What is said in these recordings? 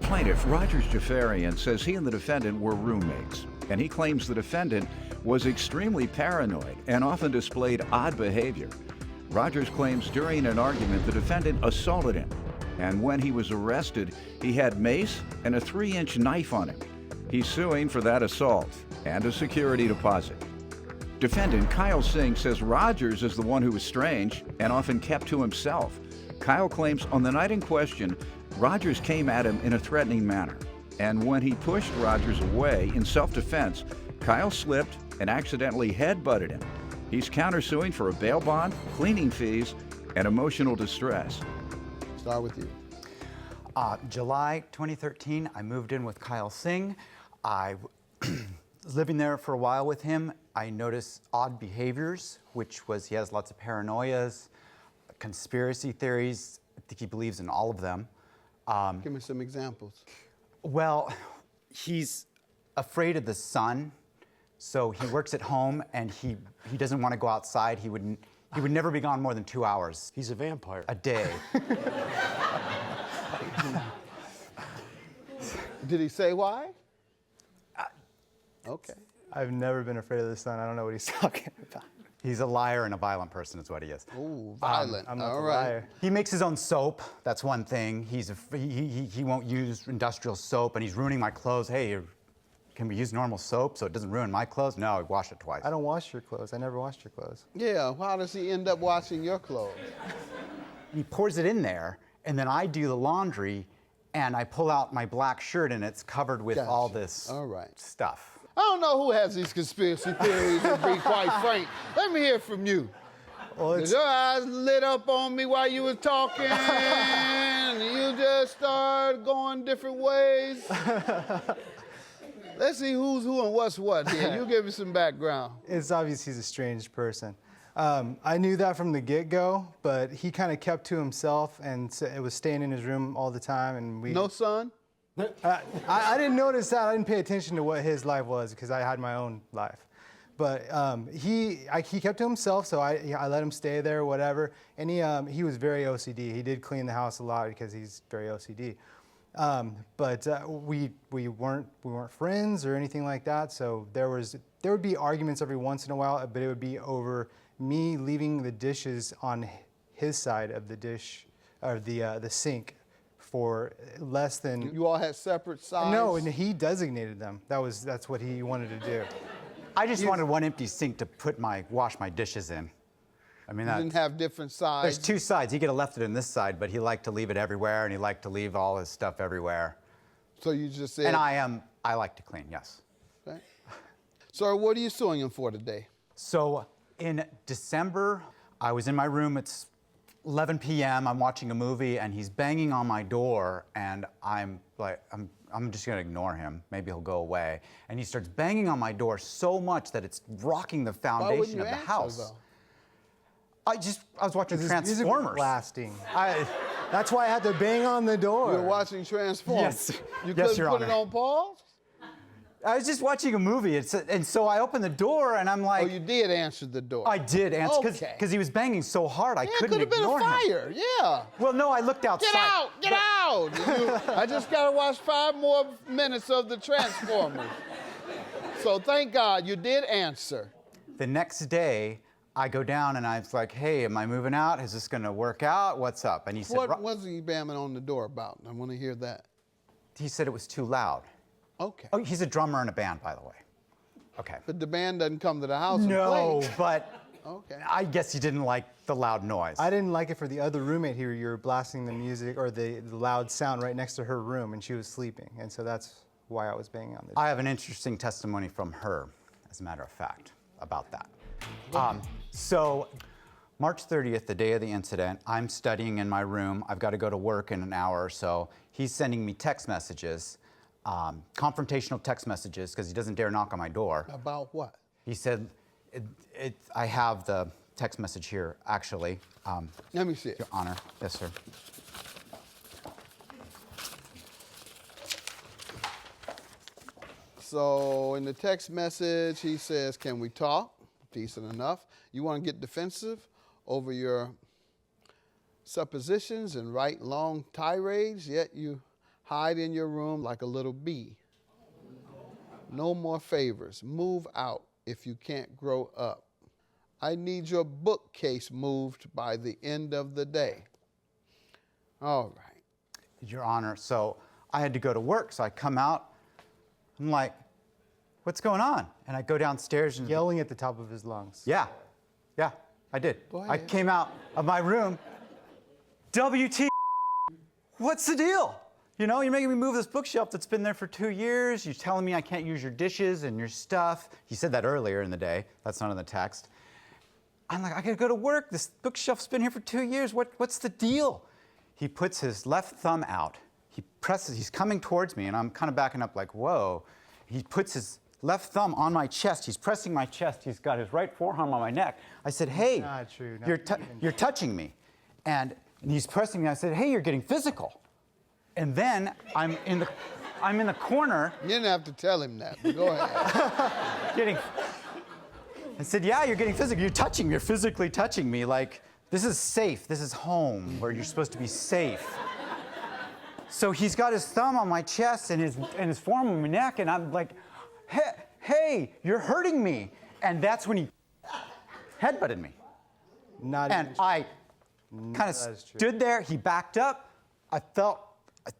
plaintiff, Rogers Jafarian, says he and the defendant were roommates, and he claims the defendant was extremely paranoid and often displayed odd behavior. Rogers claims during an argument the defendant assaulted him, and when he was arrested, he had mace and a 3-inch knife on him. He's suing for that assault and a security deposit. Defendant Kyle Singh says Rogers is the one who was strange and often kept to himself. Kyle claims on the night in question, Rogers came at him in a threatening manner, and when he pushed Rogers away in self-defense, Kyle slipped and accidentally head-butted him. He's countersuing for a bail bond, cleaning fees, and emotional distress. Start with you. July 2013, I moved in with Kyle Singh. I was living there for a while with him. I noticed odd behaviors, which was he has lots of paranoias, conspiracy theories. I think he believes in all of them. Give me some examples. Well, he's afraid of the sun, so he works at home and he doesn't want to go outside. He would never be gone more than 2 hours. He's a vampire. A day. Did he say why? Okay. I've never been afraid of the sun. I don't know what he's talking about. He's a liar and a violent person is what he is. Ooh, violent. I'm not All a right. liar. He makes his own soap. That's one thing. He won't use industrial soap, and he's ruining my clothes. Hey, can we use normal soap so it doesn't ruin my clothes? No, I wash it twice. I don't wash your clothes. I never washed your clothes. Yeah, how does he end up washing your clothes? He pours it in there, and then I do the laundry, and I pull out my black shirt, and it's covered with Gotcha. all this All right. stuff. I don't know who has these conspiracy theories, to be quite frank. Let me hear from you. Well, Did your eyes lit up on me while you was talking? You just started going different ways? Let's see who's who and what's what here. You give me some background. it's obvious he's a strange person. I knew that from the get-go, but he kind of kept to himself and it was staying in his room all the time. And we. No son? I didn't notice that. I didn't pay attention to what his life was because I had my own life. But he kept to himself, so I let him stay there, whatever. And he was very OCD. He did clean the house a lot because he's very OCD. But we weren't friends or anything like that. So there would be arguments every once in a while, but it would be over me leaving the dishes on his side of the dish or the sink for less than. You all had separate sides? No, and he designated them. That's what he wanted to do. I just wanted one empty sink to wash my dishes in. I mean, You didn't have different sides? there's two sides. He could have left it in this side, but he liked to leave it everywhere, and he liked to leave all his stuff everywhere. So you just said... And I like to clean, yes. Okay. So what are you suing him for today? So in December, I was in my room. It's 11 p.m. I'm watching a movie, and he's banging on my door, and I'm like, I'm just gonna ignore him. Maybe he'll go away. And he starts banging on my door so much that it's rocking the foundation of the house. Though? I was watching His music was Transformers. blasting. That's why I had to bang on the door. You were watching Transformers? Yes. You Yes, couldn't Your put it Honor. on pause? I was just watching a movie, and so I opened the door, and I'm like, Oh, you did answer the door. I did answer Okay. because he was banging so hard I Yeah, couldn't it could have been ignore a him. fire, yeah. Well, no, I looked outside. Get out, get out! I just gotta watch 5 more minutes of the Transformers. So thank God you did answer. The next day, I go down and I was like, hey, am I moving out? Is this gonna work out? What's up? And he said, What was he banging on the door about? I want to hear that. he said it was too loud. Okay. Oh, he's a drummer in a band, by the way. Okay. But the band doesn't come to the house No, and play. but Okay. I guess he didn't like the loud noise. I didn't like it for the other roommate here. You were blasting the music or the loud sound right next to her room, and she was sleeping. And so that's why I was banging on the door. I have an interesting testimony from her, as a matter of fact, about that. So March 30th, the day of the incident, I'm studying in my room. I've got to go to work in an hour or so. He's sending me text messages, confrontational text messages, because he doesn't dare knock on my door. About what? He said, I have the text message here, actually. Let me see it. Your Honor. Yes, sir. So in the text message, he says, can we talk? Decent enough. You want to get defensive over your suppositions and write long tirades, yet you Hide in your room like a little bee. No more favors. Move out if you can't grow up. I need your bookcase moved by the end of the day. All right. Your Honor, so I had to go to work, so I come out. I'm like, what's going on? And I go downstairs and Yelling at the top of his lungs. Yeah, I did. Go ahead. I came out of my room. WT, what's the deal? You know, you're making me move this bookshelf that's been there for 2 years. You're telling me I can't use your dishes and your stuff. He said that earlier in the day. That's not in the text. I'm like, I gotta go to work. This bookshelf's been here for 2 years. What's the deal? He puts his left thumb out. He's coming towards me, and I'm kind of backing up like, whoa. He puts his left thumb on my chest. He's pressing my chest. He's got his right forearm on my neck. I said, hey, Not true. you're touching me. And he's pressing me. I said, hey, you're getting physical. And then I'm in the corner. You didn't have to tell him that, but go ahead. I said, yeah, you're getting physical. You're touching me. You're physically touching me. Like, this is safe. This is home where you're supposed to be safe. So he's got his thumb on my chest and his forearm on my neck, and I'm like, hey, you're hurting me. And that's when he headbutted me. And I kind of stood there. He backed up. I felt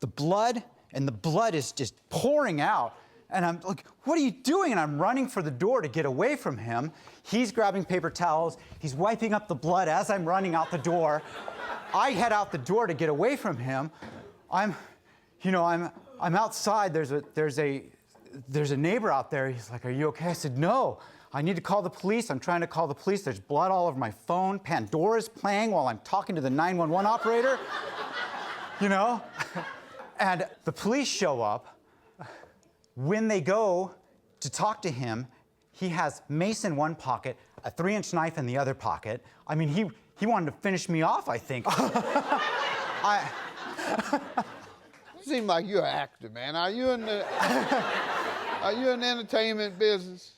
the blood, and the blood is just pouring out. And I'm like, what are you doing? And I'm running for the door to get away from him. He's grabbing paper towels. He's wiping up the blood as I'm running out the door. I head out the door to get away from him. I'm outside. There's a neighbor out there. He's like, are you okay? I said, no. I need to call the police. I'm trying to call the police. There's blood all over my phone. Pandora's playing while I'm talking to the 911 operator. You know? And the police show up. When they go to talk to him, he has mace in one pocket, a 3-inch knife in the other pocket. I mean, he wanted to finish me off, I think. Seem like you're an actor, man. Are you in the entertainment business?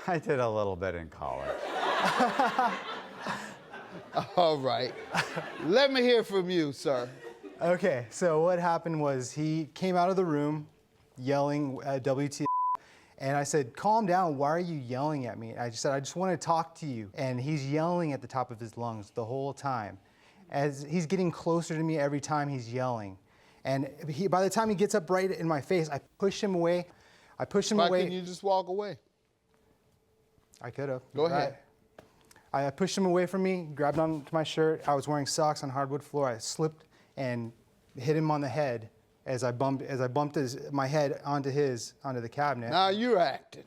I did a little bit in college. All right. Let me hear from you, sir. Okay, so what happened was he came out of the room yelling at WT, and I said, calm down, why are you yelling at me? I just said, I just want to talk to you. And he's yelling at the top of his lungs the whole time. As he's getting closer to me every time he's yelling. And by the time he gets up right in my face, I push him away. Why couldn't you just walk away? I could have. Go ahead. I pushed him away from me, grabbed onto my shirt. I was wearing socks on hardwood floor. I slipped and hit him on the head as I bumped my head onto the cabinet. Now you're acting.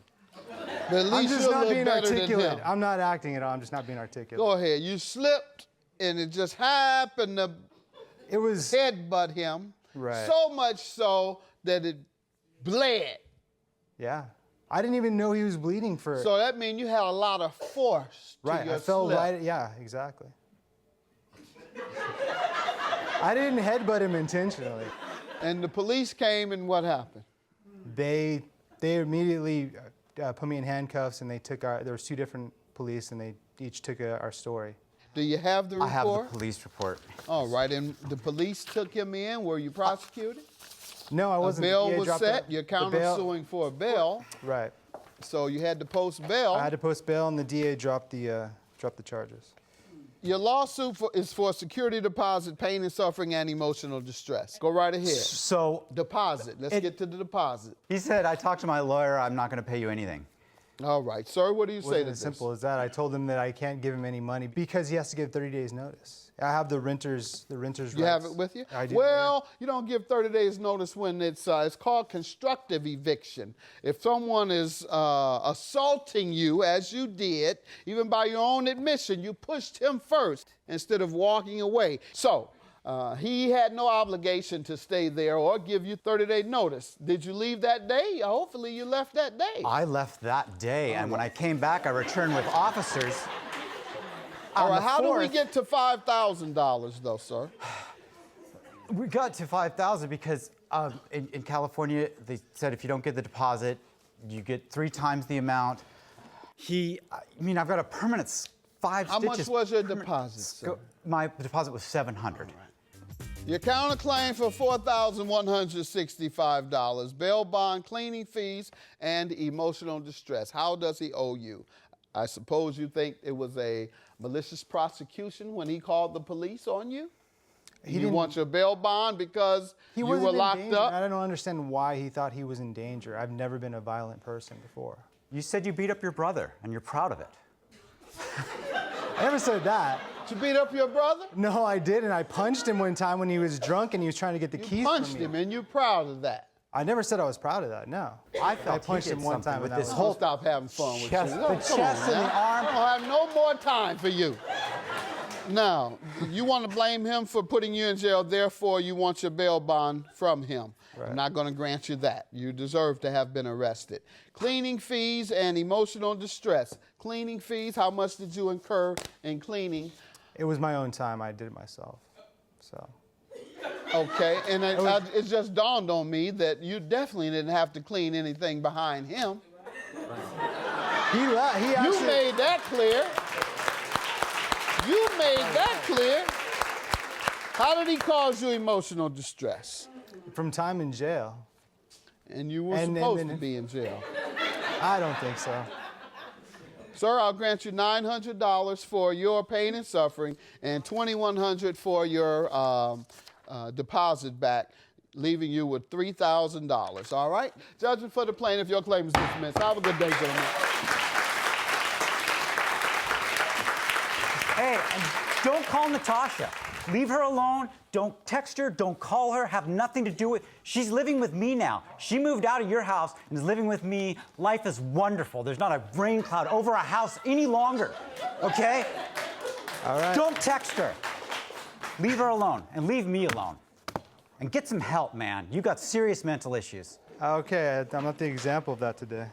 But at least I'm just you're not a little being better articulate. than him. I'm not acting at all. I'm just not being articulate. Go ahead. You slipped, and it just happened to headbutt him. Right. So much so that it bled. Yeah. I didn't even know he was bleeding for. So that means you had a lot of force to right. your I fell slip. right. Yeah. Exactly. I didn't headbutt him intentionally. And the police came, and what happened? They immediately put me in handcuffs, and they took there was 2 different police, and they each took our story. Do you have the report? I have the police report. All right, and the police took him in. Were you prosecuted? No, I wasn't. A bail was set. You're countersuing for a bail. Right. So you had to post bail. I had to post bail, and the DA dropped the charges. Your lawsuit is for security deposit, pain and suffering, and emotional distress. Go right ahead. So Deposit. Let's get to the deposit. he said, I talked to my lawyer. I'm not going to pay you anything. All right, sir. What do you say to Wasn't this? as simple as that. I told him that I can't give him any money because he has to give 30 days notice. I have the renter's rights. You have it with you? I do. Well, you don't give 30 days notice when it's called constructive eviction. If someone is assaulting you, as you did, even by your own admission, you pushed him first instead of walking away. So he had no obligation to stay there or give you 30-day notice. Did you leave that day? Hopefully you left that day. I left that day, and when I came back, I returned with officers. All right, how do we get to $5,000 though, sir? We got to $5,000 because in California, they said if you don't get the deposit, you get 3 times the amount. I've got a permanent 5 How stitches. much was your deposit, sir? My deposit was $700. Your counterclaim for $4,165, bail bond, cleaning fees, and emotional distress. How does he owe you? I suppose you think it was a malicious prosecution when he called the police on you? You want your bail bond because you were locked up? I don't understand why he thought he was in danger. I've never been a violent person before. You said you beat up your brother, and you're proud of it. I never said that. Did you beat up your brother? No, I didn't. I punched him one time when he was drunk and he was trying to get the keys from me. You punched him, and you're proud of that. I never said I was proud of that, no. I punched him one time with and this I'll whole stop having fun with you. chest, the chest and the arm. I don't have no more time for you. Now, you want to blame him for putting you in jail, therefore you want your bail bond from him. Right. I'm not going to grant you that. You deserve to have been arrested. Cleaning fees and emotional distress. Cleaning fees, how much did you incur in cleaning? It was my own time. I did it myself, so. Okay, and it just dawned on me that you definitely didn't have to clean anything behind him. He actually, you made that clear. You made that clear. How did he cause you emotional distress? From time in jail. And you were supposed to be in jail. I don't think so. Sir, I'll grant you $900 for your pain and suffering and $2,100 for your deposit back, leaving you with $3,000. All right? Judgment for the plaintiff. Your claim is dismissed. Have a good day, gentlemen. Hey, and don't call Natasha. Leave her alone. Don't text her. Don't call her. Have nothing to do with. She's living with me now. She moved out of your house and is living with me. Life is wonderful. There's not a rain cloud over our house any longer. Okay? All right. Don't text her. Leave her alone and leave me alone. And get some help, man. You got serious mental issues. Okay, I'm not the example of that today.